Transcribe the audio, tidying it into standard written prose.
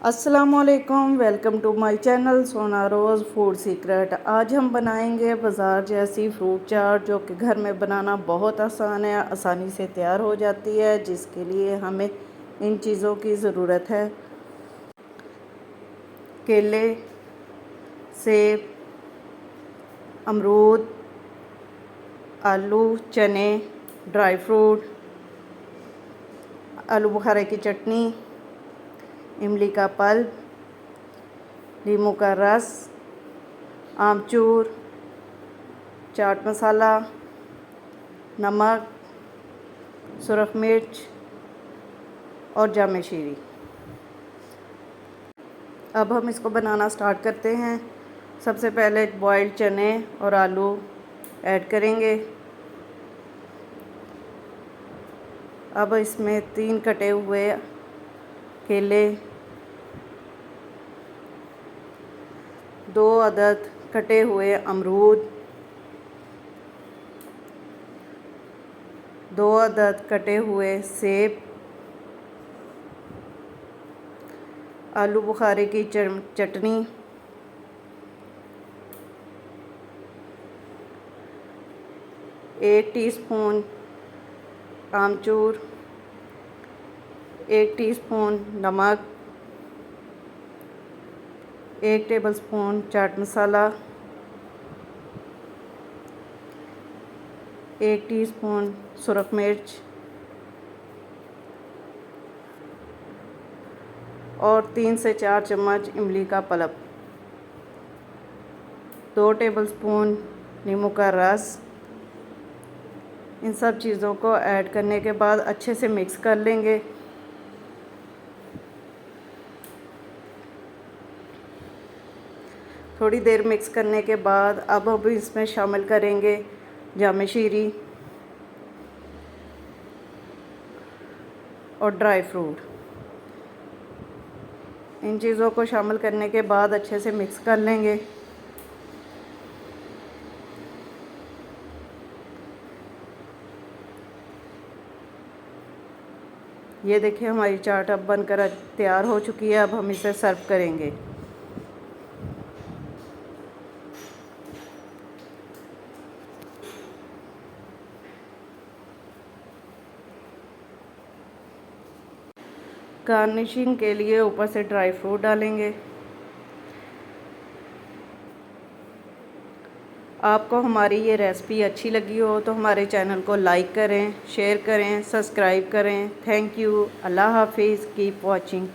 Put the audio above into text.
अस्सलामुअलैकुम, welcome to my channel सोना रोज़ food secret. आज हम बनाएंगे बाज़ार जैसी फ्रूट चाट जो कि घर में बनाना बहुत आसान है, आसानी से तैयार हो जाती है, जिसके लिए हमें इन चीज़ों की ज़रूरत है। केले, सेब, अमरूद, आलू, चने, ड्राई फ्रूट, आलू बुखारे की चटनी, इमली का पल्प, नींबू का रस, आमचूर, चाट मसाला, नमक, सुरख मिर्च और जामे शीरी। अब हम इसको बनाना स्टार्ट करते हैं। सबसे पहले बॉइल्ड चने और आलू ऐड करेंगे। अब इसमें 3 कटे हुए केले, 2 अदद कटे हुए अमरूद, 2 अदद कटे हुए सेब, आलू बुखारे की चटनी, 1 टीस्पून आमचूर, 1 टीस्पून नमक, 1 टेबलस्पून चाट मसाला, 1 टीस्पून सुरख मिर्च और 3 से 4 चम्मच इमली का पल्प, 2 टेबलस्पून नींबू का रस। इन सब चीज़ों को ऐड करने के बाद अच्छे से मिक्स कर लेंगे। थोड़ी देर मिक्स करने के बाद अब हम इसमें शामिल करेंगे जामे शीरी और ड्राई फ्रूट। इन चीज़ों को शामिल करने के बाद अच्छे से मिक्स कर लेंगे। ये देखिए हमारी चाट अब बनकर तैयार हो चुकी है। अब हम इसे सर्व करेंगे। गार्निशिंग के लिए ऊपर से ड्राई फ्रूट डालेंगे। आपको हमारी ये रेसिपी अच्छी लगी हो तो हमारे चैनल को लाइक करें, शेयर करें, सब्सक्राइब करें। Thank you. अल्लाह हाफिज़। Keep watching.